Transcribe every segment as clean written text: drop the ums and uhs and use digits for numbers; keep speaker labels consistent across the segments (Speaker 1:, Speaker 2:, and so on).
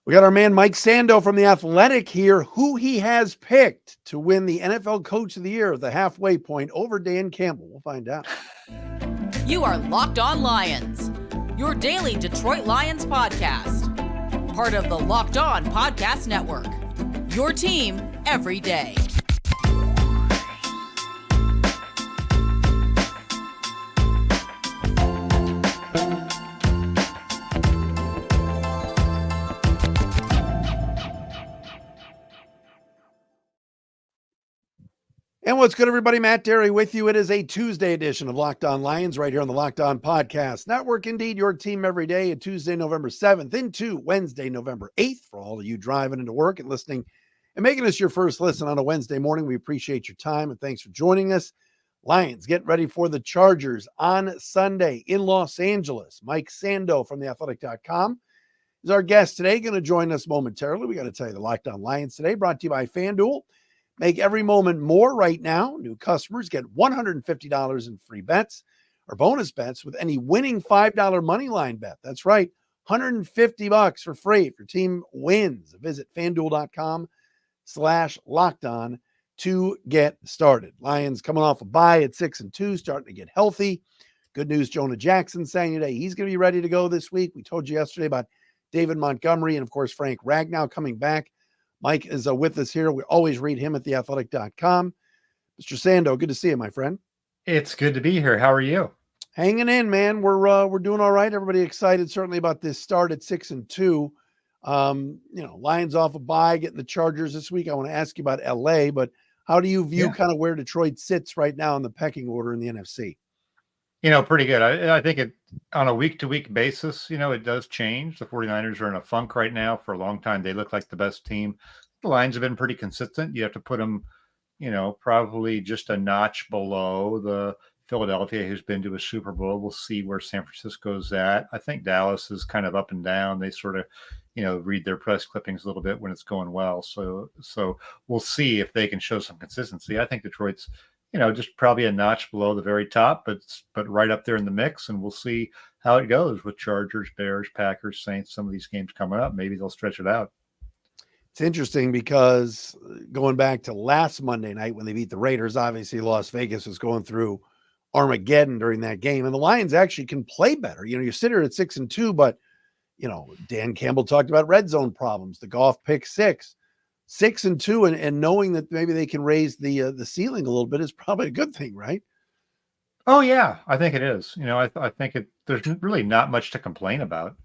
Speaker 1: We got our man Mike Sando from The Athletic here, who he has picked to win the NFL Coach of the Year at the halfway point over Dan Campbell. We'll find out.
Speaker 2: You are Locked On Lions, your daily Detroit Lions podcast. Part of the Locked On Podcast Network, your team every day.
Speaker 1: And what's good, everybody? Matt Dery with you. It is a Tuesday edition of Locked On Lions right here on the Locked On Podcast Network. Indeed, your team every day, Tuesday, November 7th into Wednesday, November 8th. For all of you driving into work and listening and making us your first listen on a Wednesday morning, we appreciate your time and thanks for joining us. Lions, get ready for the Chargers on Sunday in Los Angeles. Mike Sando from theathletic.com is our guest today, going to join us momentarily. We got to tell you the Locked On Lions today, brought to you by FanDuel. Make every moment more right now. New customers get $150 in free bets or bonus bets with any winning $5 moneyline bet. That's right, $150 for free if your team wins. Visit FanDuel.com/lockedon to get started. Lions coming off a bye at 6-2, starting to get healthy. Good news, Jonah Jackson saying today he's going to be ready to go this week. We told you yesterday about David Montgomery and, of course, Frank Ragnow coming back. Mike is with us here. We always read him at theathletic.com. Mr. Sando, good to see you, my friend.
Speaker 3: It's good to be here. How are you?
Speaker 1: Hanging in, man. We're doing all right. Everybody excited, certainly, about this start at 6-2. Lions off a bye, getting the Chargers this week. I want to ask you about LA, but how do you view kind of where Detroit sits right now in the pecking order in the NFC?
Speaker 3: Pretty good. I think it on a week-to-week basis, it does change. The 49ers are in a funk right now. For a long time, they look like the best team. The Lions have been pretty consistent. You have to put them, probably just a notch below the Philadelphia, who's been to a Super Bowl. We'll see where San Francisco's at. I think Dallas is kind of up and down. They sort of, read their press clippings a little bit when it's going well. So we'll see if they can show some consistency. I think Detroit's just probably a notch below the very top, but right up there in the mix. And we'll see how it goes with Chargers, Bears, Packers, Saints, some of these games coming up. Maybe they'll stretch it out.
Speaker 1: It's interesting because going back to last Monday night when they beat the Raiders, obviously Las Vegas was going through Armageddon during that game. And the Lions actually can play better. You sit here at 6-2, but, Dan Campbell talked about red zone problems, the Goff pick 6. 6-2 and knowing that maybe they can raise the ceiling a little bit is probably a good thing, right?
Speaker 3: Oh yeah, I think it is. I think there's really not much to complain about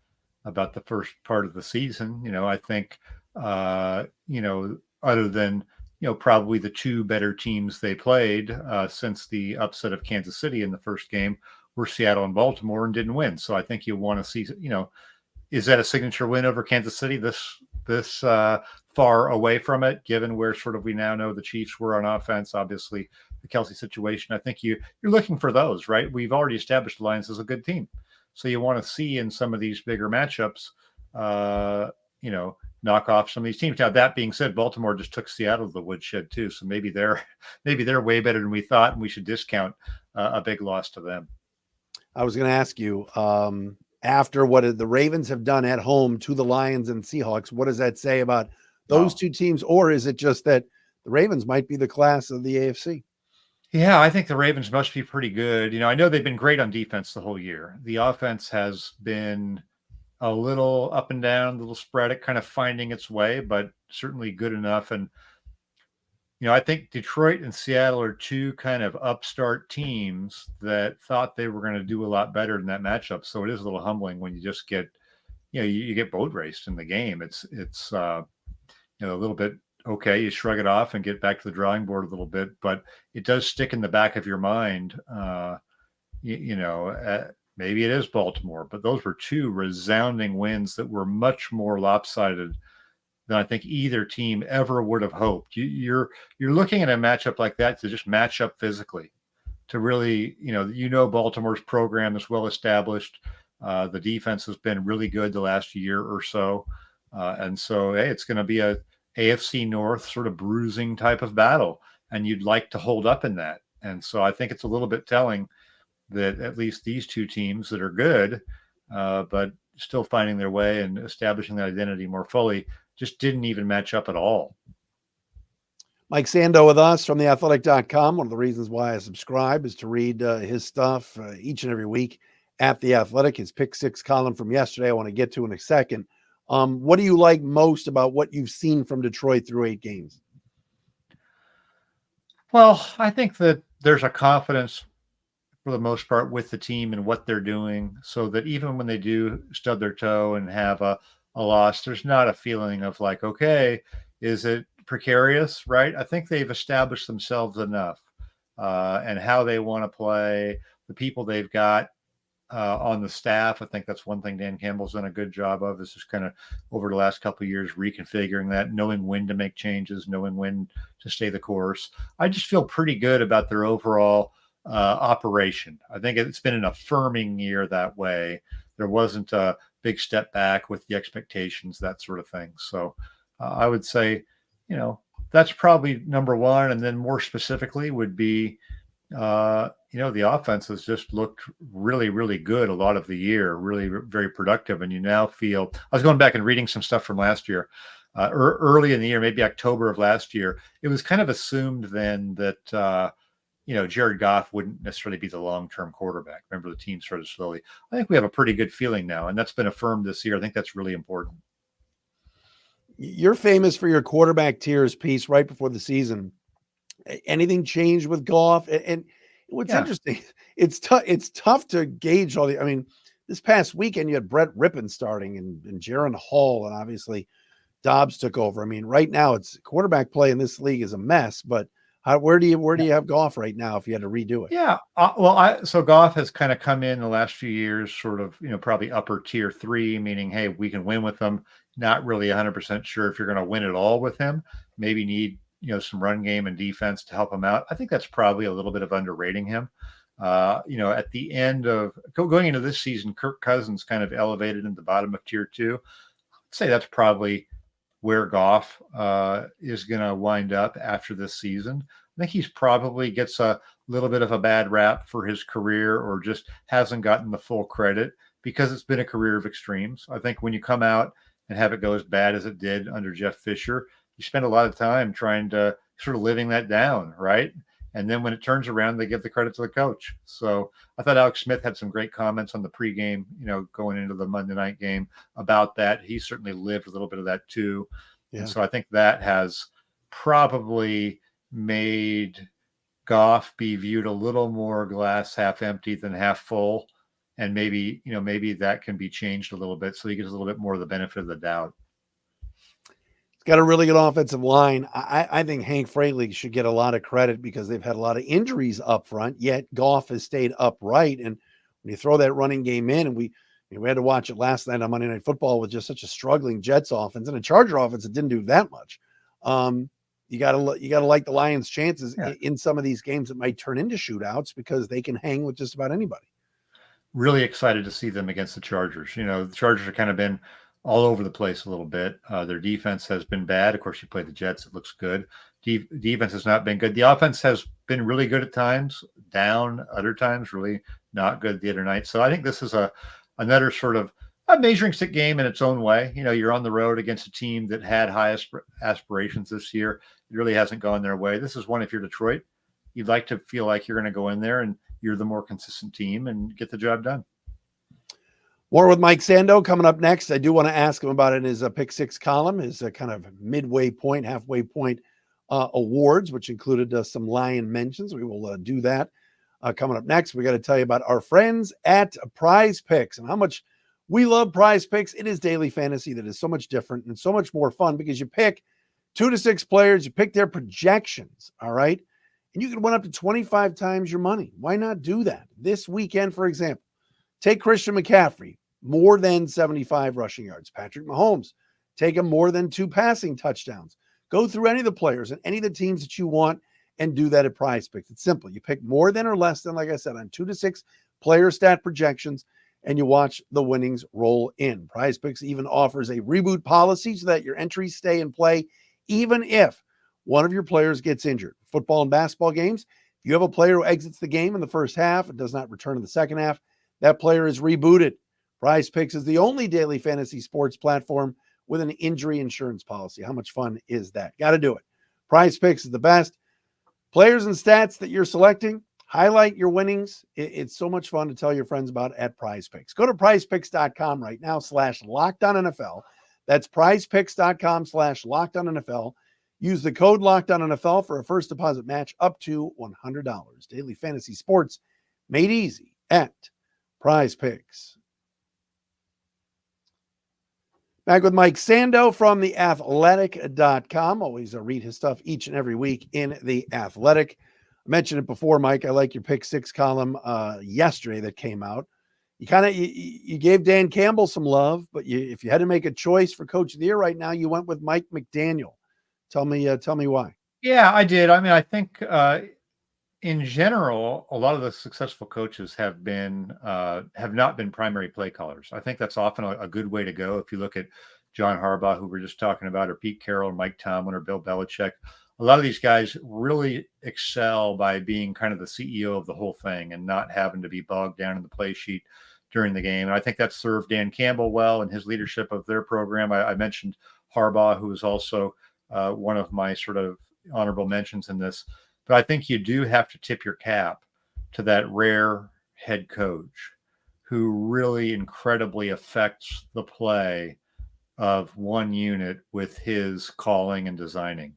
Speaker 3: the first part of the season. I think other than probably the two better teams they played since the upset of Kansas City in the first game were Seattle and Baltimore and didn't win. So I think you want to see, is that a signature win over Kansas City this far away from it, given where sort of we now know the Chiefs were on offense, obviously the Kelsey situation. I think you're looking for those, right? We've already established the Lions as a good team. So you want to see in some of these bigger matchups, knock off some of these teams. Now, that being said, Baltimore just took Seattle to the woodshed too. So maybe they're way better than we thought, and we should discount a big loss to them.
Speaker 1: I was going to ask you, after what the Ravens have done at home to the Lions and Seahawks, what does that say about those two teams? Or is it just that the Ravens might be the class of the AFC?
Speaker 3: Yeah, I think the Ravens must be pretty good. I know they've been great on defense the whole year. The offense has been a little up and down, a little sporadic, kind of finding its way, but certainly good enough. And, I think Detroit and Seattle are two kind of upstart teams that thought they were going to do a lot better in that matchup. So it is a little humbling when you just get, you get boat raced in the game. It's a little bit, okay, you shrug it off and get back to the drawing board a little bit, but it does stick in the back of your mind. Maybe it is Baltimore, but those were two resounding wins that were much more lopsided than I think either team ever would have hoped. You're looking at a matchup like that to just match up physically, to really, Baltimore's program is well established. The defense has been really good the last year or so. And so, hey, it's going to be a AFC North sort of bruising type of battle, and you'd like to hold up in that. And so I think it's a little bit telling that at least these two teams that are good, but still finding their way and establishing that identity more fully, just didn't even match up at all.
Speaker 1: Mike Sando with us from theathletic.com. One of the reasons why I subscribe is to read his stuff each and every week at The Athletic. His Pick Six column from yesterday I want to get to in a second. What do you like most about what you've seen from Detroit through 8 games?
Speaker 3: Well, I think that there's a confidence for the most part with the team and what they're doing, so that even when they do stub their toe and have a loss, there's not a feeling of like, okay, is it precarious, right? I think they've established themselves enough and how they want to play, the people they've got on the staff. I think that's one thing Dan Campbell's done a good job of, is just kind of over the last couple of years reconfiguring that, knowing when to make changes, knowing when to stay the course. I just feel pretty good about their overall operation. I think it's been an affirming year that way. There wasn't a big step back with the expectations, that sort of thing. So I would say, that's probably number one. And then more specifically would be, the offense has just looked really, really good a lot of the year, really very productive. And you now feel, I was going back and reading some stuff from last year, early in the year, maybe October of last year. It was kind of assumed then that, Jared Goff wouldn't necessarily be the long-term quarterback. Remember, the team started slowly. I think we have a pretty good feeling now, and that's been affirmed this year. I think that's really important.
Speaker 1: You're famous for your quarterback tiers piece right before the season. Anything changed with Goff? And what's interesting, it's tough to gauge all this past weekend you had Brett Rippon starting and Jaron Hall, and obviously Dobbs took over. Right now it's quarterback play in this league is a mess, but where do you have Goff right now if you had to redo it?
Speaker 3: Yeah. So Goff has kind of come in the last few years, sort of, probably upper tier 3, meaning, hey, we can win with them. Not really 100% sure if you're going to win it all with him. Maybe need, some run game and defense to help him out. I think that's probably a little bit of underrating him. At the end of going into this season, Kirk Cousins kind of elevated in the bottom of tier 2. I'd say that's probably where Goff is going to wind up after this season. I think he's probably gets a little bit of a bad rap for his career, or just hasn't gotten the full credit because it's been a career of extremes. I think when you come out and have it go as bad as it did under Jeff Fisher, you spend a lot of time trying to sort of living that down, right? And then when it turns around, they give the credit to the coach. So I thought Alex Smith had some great comments on the pregame, going into the Monday night game about that. He certainly lived a little bit of that too. Yeah. And so I think that has probably made Goff be viewed a little more glass half empty than half full. And maybe that can be changed a little bit, so he gets a little bit more of the benefit of the doubt.
Speaker 1: He's got a really good offensive line. I think Hank Fraley should get a lot of credit because they've had a lot of injuries up front, yet Goff has stayed upright. And when you throw that running game in, and we had to watch it last night on Monday Night Football with just such a struggling Jets offense and a Charger offense that didn't do that much. You gotta like the Lions' chances in some of these games that might turn into shootouts because they can hang with just about anybody.
Speaker 3: Really excited to see them against the Chargers. The Chargers have kind of been all over the place a little bit. Their defense has been bad. Of course, you play the Jets. It looks good. Defense has not been good. The offense has been really good at times, down other times, really not good the other night. So I think this is another sort of a measuring stick game in its own way. You're on the road against a team that had high aspirations this year. It really hasn't gone their way. This is one, if you're Detroit, you'd like to feel like you're going to go in there and you're the more consistent team and get the job done.
Speaker 1: More with Mike Sando coming up next. I do want to ask him about it in his Pick Six column, his kind of halfway point awards, which included some Lion mentions. We will do that coming up next. We got to tell you about our friends at PrizePicks and how much we love PrizePicks. It is daily fantasy that is so much different and so much more fun because you pick 2 to 6 players, you pick their projections, all right? And you can win up to 25 times your money. Why not do that? This weekend, for example, take Christian McCaffrey, more than 75 rushing yards. Patrick Mahomes, take him more than 2 passing touchdowns. Go through any of the players and any of the teams that you want and do that at PrizePicks. It's simple. You pick more than or less than, like I said, on 2 to 6 player stat projections, and you watch the winnings roll in. PrizePicks even offers a reboot policy so that your entries stay in play even if one of your players gets injured. Football and basketball games, if you have a player who exits the game in the first half and does not return in the second half, that player is rebooted. PrizePicks is the only daily fantasy sports platform with an injury insurance policy. How much fun is that? Got to do it. PrizePicks is the best. Players and stats that you're selecting, highlight your winnings. It's so much fun to tell your friends about at PrizePicks. Go to prizepicks.com right now /LockedOnNFL. That's prizepicks.com/LockedOnNFL. Use the code LockedOnNFL for a first deposit match up to $100. Daily fantasy sports made easy at PrizePicks. Back with Mike Sando from theathletic.com. Always read his stuff each and every week in The Athletic. I mentioned it before, Mike. I like your pick six column yesterday that came out. You gave Dan Campbell some love, but if you had to make a choice for coach of the year right now, you went with Mike McDaniel. Tell me why.
Speaker 3: Yeah, I did. I mean, I think in general, a lot of the successful coaches have not been primary play callers. I think that's often a good way to go. If you look at John Harbaugh, who we're just talking about, or Pete Carroll, or Mike Tomlin, or Bill Belichick, a lot of these guys really excel by being kind of the CEO of the whole thing and not having to be bogged down in the play sheet during the game. And I think that served Dan Campbell well in his leadership of their program. I mentioned Harbaugh, who is also one of my sort of honorable mentions in this. But I think you do have to tip your cap to that rare head coach who really incredibly affects the play of one unit with his calling and designing.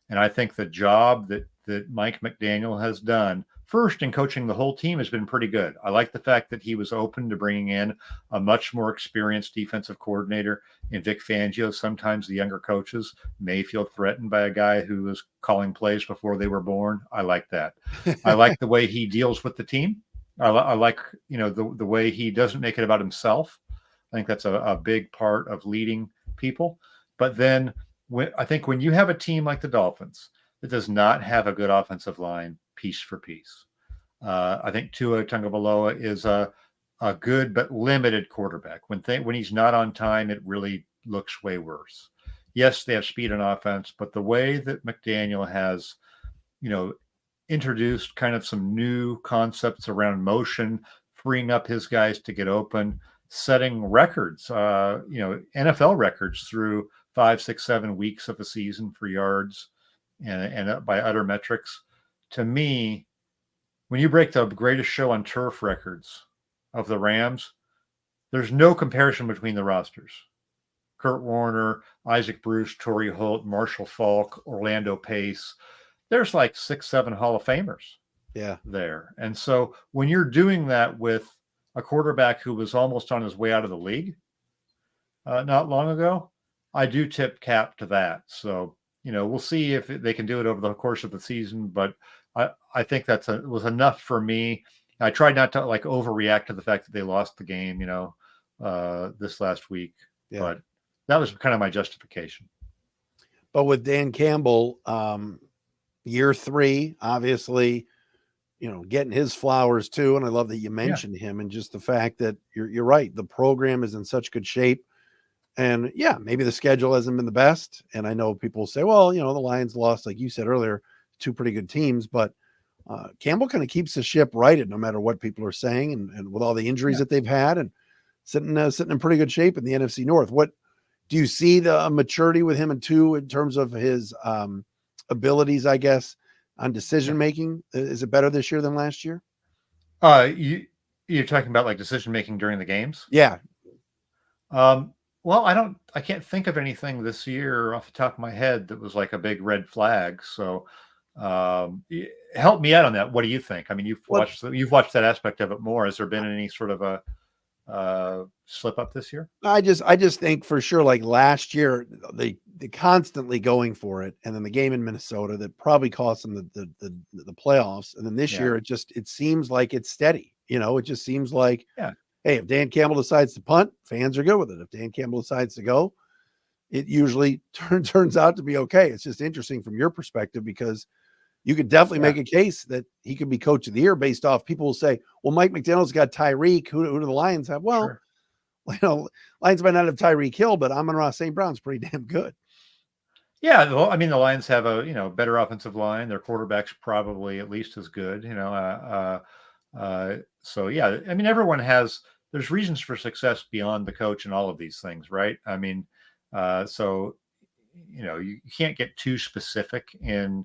Speaker 3: And I think the job that Mike McDaniel has done, first in coaching the whole team, has been pretty good. I like the fact that he was open to bringing in a much more experienced defensive coordinator in Vic Fangio. Sometimes the younger coaches may feel threatened by a guy who was calling plays before they were born. I like that. I like the way he deals with the team. I like, the way he doesn't make it about himself. I think that's a big part of leading people. But then I think when you have a team like the Dolphins that does not have a good offensive line piece for piece, I think Tua Tagovailoa is a good but limited quarterback. When he's not on time, it really looks way worse. Yes, they have speed on offense, but the way that McDaniel has, introduced kind of some new concepts around motion, freeing up his guys to get open, setting records, NFL records through 5, 6, 7 weeks of a season for yards and by other metrics. To me, when you break the greatest show on turf records of the Rams, there's no comparison between the rosters. Kurt Warner, Isaac Bruce, Torrey Holt, Marshall Faulk, Orlando Pace. There's like 6, 7 Hall of Famers there. And so when you're doing that with a quarterback who was almost on his way out of the league not long ago, I do tip cap to that. So, we'll see if they can do it over the course of the season, but I think was enough for me. I tried not to overreact to the fact that they lost the game, this last week, but that was kind of my justification.
Speaker 1: But with Dan Campbell, year 3, obviously, getting his flowers too. And I love that you mentioned him, and just the fact that you're right. The program is in such good shape. And maybe the schedule hasn't been the best. And I know people say, well, the Lions lost, like you said earlier, 2 pretty good teams, but Campbell kind of keeps the ship righted no matter what people are saying. And with all the injuries that they've had, and sitting in pretty good shape in the NFC North. What do you see the maturity with him in terms of his abilities, I guess, on decision-making? Is it better this year than last year?
Speaker 3: You're talking about decision-making during the games?
Speaker 1: Yeah.
Speaker 3: Well, I can't think of anything this year off the top of my head that was like a big red flag. So help me out on that. What do you think? I mean, you've watched that aspect of it more. Has there been any sort of a slip up this year? I
Speaker 1: just think for sure, like last year, they constantly going for it. And then the game in Minnesota that probably cost them the playoffs. And then this year, it seems like it's steady. It just seems like, hey, if Dan Campbell decides to punt, fans are good with it. If Dan Campbell decides to go, it usually turns out to be okay. It's just interesting from your perspective, because you could definitely make a case that he could be coach of the year based off people will say, well, Mike McDaniel's got Tyreek. Who do the Lions have? Well, Lions might not have Tyreek Hill, but Amon-Ra St. Brown's pretty damn good.
Speaker 3: Yeah, well, I mean, the Lions have a better offensive line. Their quarterback's probably at least as good. So I mean, everyone has. there's reasons for success beyond the coach and all of these things, right? I mean, so you can't get too specific. And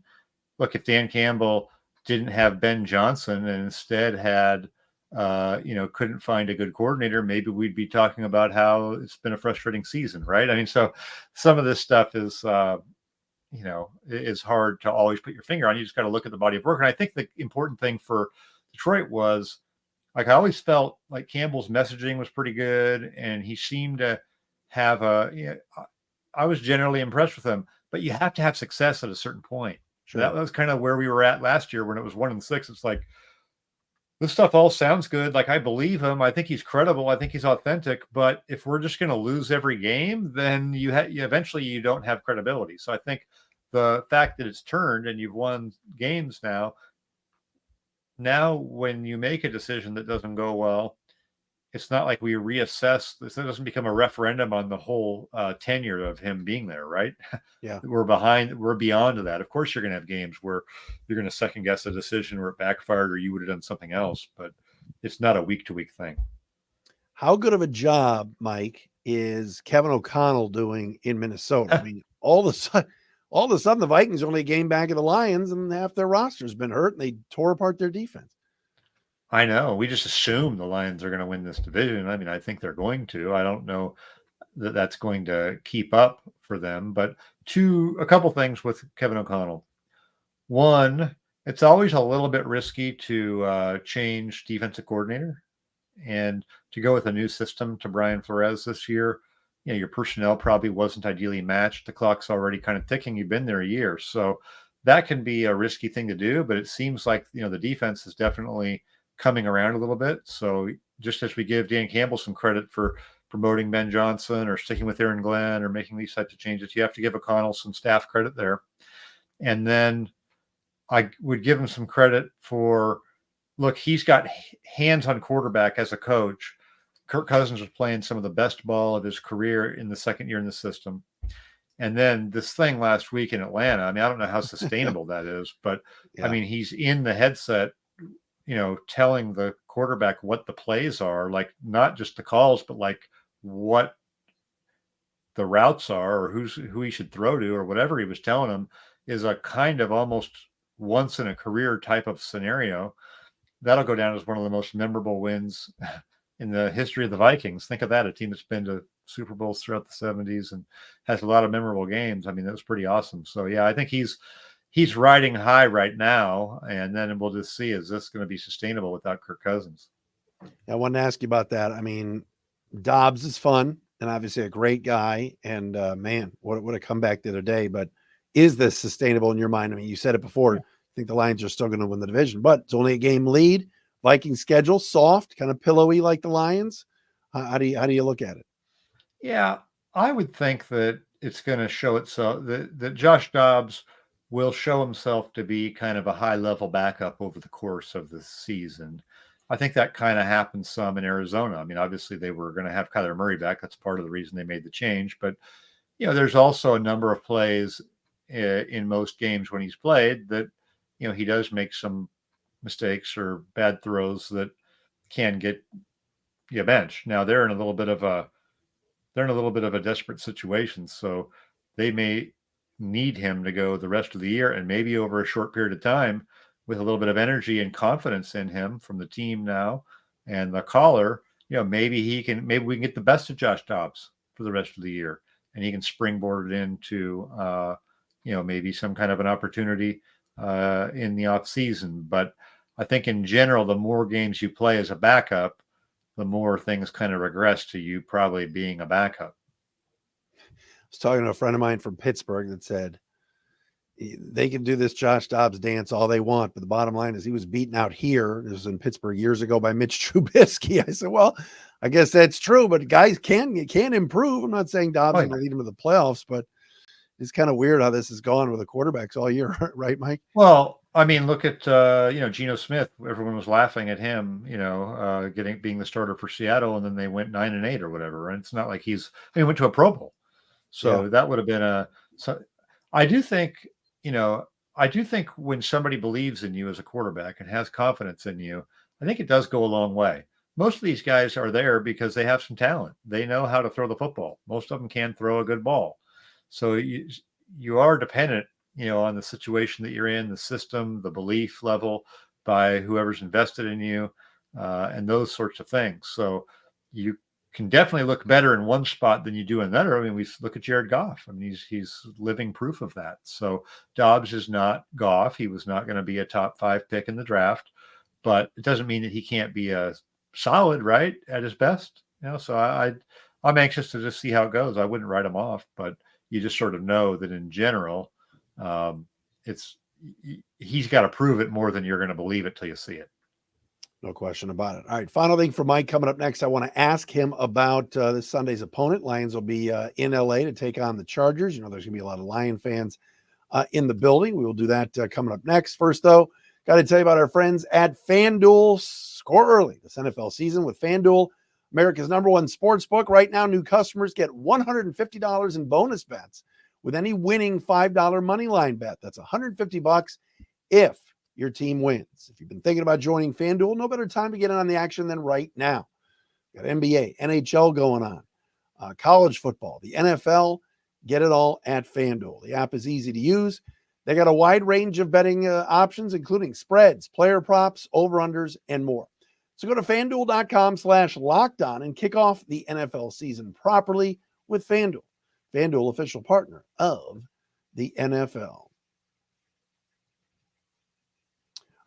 Speaker 3: look, if Dan Campbell didn't have Ben Johnson and instead had couldn't find a good coordinator, maybe we'd be talking about how it's been a frustrating season, right? I mean, so some of this stuff is is hard to always put your finger on. You just got to look at the body of work. And I think the important thing for Detroit was, like, I always felt like Campbell's messaging was pretty good, and he seemed to have I was generally impressed with him, but you have to have success at a certain point.
Speaker 1: Sure.
Speaker 3: That was kind of where we were at last year when it was 1-6. It's like, this stuff all sounds good. Like, I believe him. I think he's credible. I think he's authentic. But if we're just going to lose every game, then you eventually you don't have credibility. So I think the fact that it's turned and you've won games now when you make a decision that doesn't go well, it's not like we reassess. This doesn't become a referendum on the whole tenure of him being there, right?
Speaker 1: Yeah.
Speaker 3: We're beyond that. Of course, you're going to have games where you're going to second guess a decision where it backfired or you would have done something else, but it's not a week-to-week thing.
Speaker 1: How good of a job, Mike, is Kevin O'Connell doing in Minnesota? I mean, all of a sudden, the Vikings are only a game back of the Lions, and half their roster's been hurt, and they tore apart their defense.
Speaker 3: I know. We just assume the Lions are going to win this division. I mean, I think they're going to. I don't know that that's going to keep up for them. But a couple things with Kevin O'Connell. One, it's always a little bit risky to change defensive coordinator and to go with a new system to Brian Flores this year. Your personnel probably wasn't ideally matched. The clock's already kind of ticking. You've been there a year. So that can be a risky thing to do. But it seems like, the defense is definitely coming around a little bit. So just as we give Dan Campbell some credit for promoting Ben Johnson or sticking with Aaron Glenn or making these types of changes, you have to give O'Connell some staff credit there. And then I would give him some credit for, look, he's got hands on quarterback as a coach. Kirk Cousins was playing some of the best ball of his career in the second year in the system. And then this thing last week in Atlanta, I mean, I don't know how sustainable that is, but yeah. I mean, he's in the headset, telling the quarterback what the plays are, like not just the calls, but like what the routes are or who he should throw to or whatever he was telling him is a kind of almost once in a career type of scenario. That'll go down as one of the most memorable wins in the history of the Vikings. Think of that, a team that's been to Super Bowls throughout the 70s and has a lot of memorable games. I mean, that was pretty awesome. So yeah, I think he's riding high right now, and then we'll just see, is this going to be sustainable without Kirk Cousins?
Speaker 1: I wanted to ask you about that. I mean, Dobbs is fun and obviously a great guy, and man, what a comeback the other day. But is this sustainable in your mind? I mean, you said it before. I think the Lions are still going to win the division, but it's only a game lead. Viking schedule, soft, kind of pillowy like the Lions. How do you look at it?
Speaker 3: Yeah, I would think that it's going to show itself that Josh Dobbs will show himself to be kind of a high-level backup over the course of the season. I think that kind of happened some in Arizona. I mean, obviously they were going to have Kyler Murray back. That's part of the reason they made the change. But, there's also a number of plays in most games when he's played that, he does make some mistakes or bad throws that can get you a bench. Now they're in a little bit of a desperate situation. So they may need him to go the rest of the year and maybe over a short period of time with a little bit of energy and confidence in him from the team now and the caller, maybe we can get the best of Josh Dobbs for the rest of the year and he can springboard it into, maybe some kind of an opportunity in the off season. But I think in general, the more games you play as a backup, the more things kind of regress to you probably being a backup.
Speaker 1: I was talking to a friend of mine from Pittsburgh that said they can do this Josh Dobbs dance all they want, but the bottom line is he was beaten out here. This was in Pittsburgh years ago by Mitch Trubisky. I said, well, I guess that's true, but guys can improve. I'm not saying Dobbs is going to lead them to the playoffs, but it's kind of weird how this has gone with the quarterbacks all year, right, Mike?
Speaker 3: Well, I mean, look at Geno Smith. Everyone was laughing at him, being the starter for Seattle, and then they went 9-8 or whatever. And it's not like he went to a Pro Bowl. So that would have been I do think when somebody believes in you as a quarterback and has confidence in you, I think it does go a long way. most of these guys are there because they have some talent. They know how to throw the football. Most of them can throw a good ball. So you are dependent, on the situation that you're in, the system, the belief level by whoever's invested in you, and those sorts of things. So you can definitely look better in one spot than you do in another. I mean, we look at Jared Goff. I mean, he's living proof of that. So Dobbs is not Goff. He was not going to be a top 5 pick in the draft, but it doesn't mean that he can't be a solid, right, at his best. So I'm anxious to just see how it goes. I wouldn't write him off, but you just sort of know that in general, he's got to prove it more than you're going to believe it till you see it.
Speaker 1: No question about it. All right, final thing for Mike coming up next. I want to ask him about this Sunday's opponent. Lions will be in LA to take on the Chargers. There's going to be a lot of Lion fans in the building. We will do that coming up next. First, though, got to tell you about our friends at FanDuel. Score early this NFL season with FanDuel, America's #1 sportsbook. Right now, new customers get $150 in bonus bets with any winning $5 moneyline bet. That's $150 if your team wins. If you've been thinking about joining FanDuel, no better time to get in on the action than right now. Got NBA, NHL going on, college football, the NFL. Get it all at FanDuel. The app is easy to use. They got a wide range of betting options, including spreads, player props, over-unders, and more. So go to FanDuel.com/lockedon and kick off the NFL season properly with FanDuel. FanDuel, official partner of the NFL.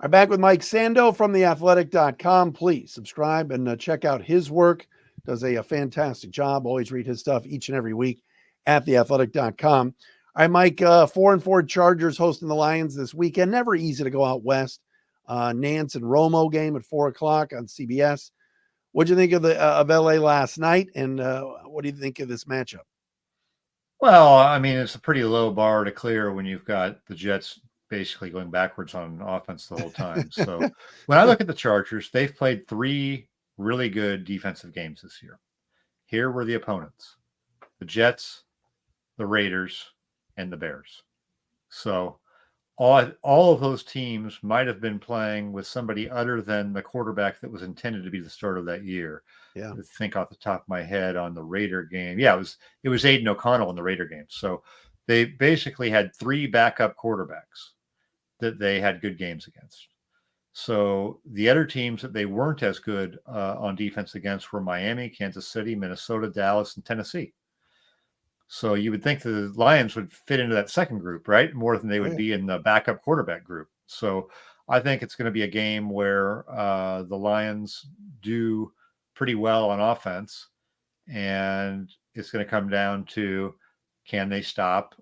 Speaker 1: I'm back with Mike Sando from theathletic.com. Please subscribe and check out his work. Does a fantastic job. Always read his stuff each and every week at theathletic.com. All right, Mike, 4-4 Chargers hosting the Lions this weekend. Never easy to go out west. Nance and Romo game at 4:00 on CBS. What'd you think of of LA last night, and what do you think of this matchup?
Speaker 3: Well, I mean, it's a pretty low bar to clear when you've got the Jets basically going backwards on offense the whole time. So when I look at the Chargers, they've played 3 really good defensive games this year. Here were the opponents: the Jets, the Raiders, and the Bears. So all of those teams might have been playing with somebody other than the quarterback that was intended to be the starter that year.
Speaker 1: Yeah.
Speaker 3: I think off the top of my head on the Raider game. Yeah, it was Aiden O'Connell in the Raider game. So they basically had 3 backup quarterbacks that they had good games against. So the other teams that they weren't as good on defense against were Miami, Kansas City, Minnesota, Dallas, and Tennessee. So you would think the Lions would fit into that second group, right? More than they would be in the backup quarterback group. So I think it's going to be a game where the Lions do pretty well on offense, and it's going to come down to, can they stop,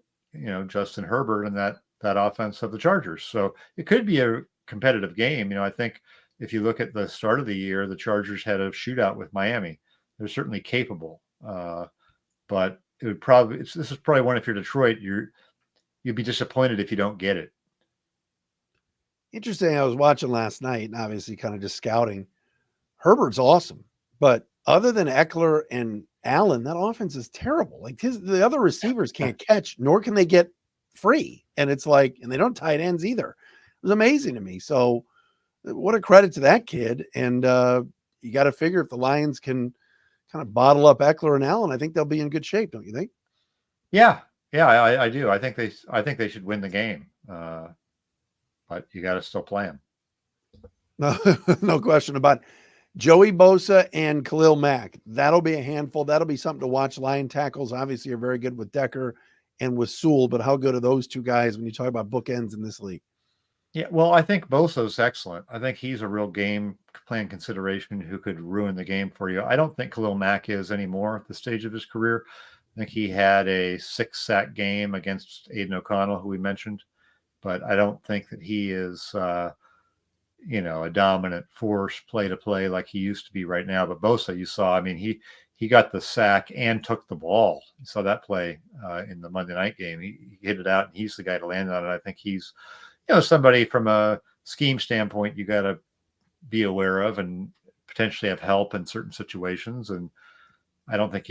Speaker 3: Justin Herbert and that offense of the Chargers? So it could be a competitive game. I think if you look at the start of the year, the Chargers had a shootout with Miami. They're certainly capable, but it would probably, this is probably one, if you're Detroit, you'd be disappointed if you don't get it.
Speaker 1: Interesting. I was watching last night and obviously kind of just scouting. Herbert's awesome, but other than Eckler and Allen, that offense is terrible. Like the other receivers can't catch, nor can they get free. And it's like, and they don't tight ends either. It was amazing to me. So what a credit to that kid. And you got to figure if the Lions can kind of bottle up Eckler and Allen, I think they'll be in good shape. Don't you think?
Speaker 3: Yeah. I do. I think they should win the game. But you got to still play them.
Speaker 1: No question about it. Joey Bosa and Khalil Mack. That'll be a handful. That'll be something to watch. Lion tackles obviously are very good with Decker and with Sewell, but how good are those two guys when you talk about bookends in this league?
Speaker 3: Yeah, well, I think Bosa's excellent. I think he's a real game plan consideration who could ruin the game for you. I don't think Khalil Mack is anymore at the stage of his career. I think he had a 6-sack game against Aiden O'Connell, who we mentioned, but I don't think that he is, a dominant force play to play like he used to be right now. But Bosa, you saw, I mean, he got the sack and took the ball. You saw that play in the Monday night game. He hit it out, and he's the guy to land on it. I think he's, somebody from a scheme standpoint you got to be aware of and potentially have help in certain situations. And I don't think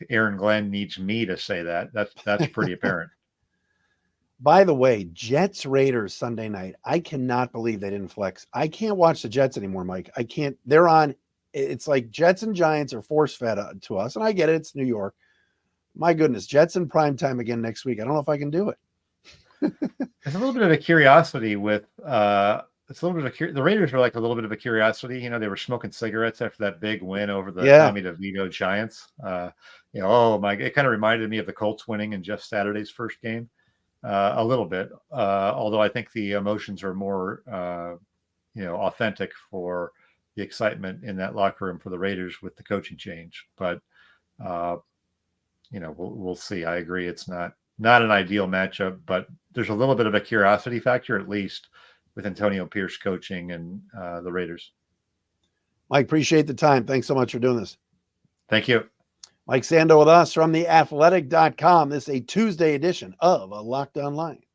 Speaker 3: Aaron Glenn needs me to say that. That's pretty apparent.
Speaker 1: By the way, Jets Raiders Sunday night. I cannot believe they didn't flex. I can't watch the Jets anymore, Mike. I can't. They're on it's like Jets and Giants are force fed to us. And I get it. It's New York. My goodness, Jets in prime time again next week. I don't know if I can do it.
Speaker 3: There's a little bit of a curiosity with it's a little bit of the Raiders were like a little bit of a curiosity. You know, they were smoking cigarettes after that big win over the Tommy DeVito Giants. You know, oh my, it kind of reminded me of the Colts winning in Jeff Saturday's first game a little bit. Although I think the emotions are more you know, authentic for the excitement in that locker room for the Raiders with the coaching change. But you know, we'll see. I agree, it's not an ideal matchup, but there's a little bit of a curiosity factor, at least, with Antonio Pierce coaching and the Raiders.
Speaker 1: Mike, appreciate the time. Thanks so much for doing this.
Speaker 3: Thank you.
Speaker 1: Mike Sando with us from theathletic.com. This is a Tuesday edition of Locked On Lions.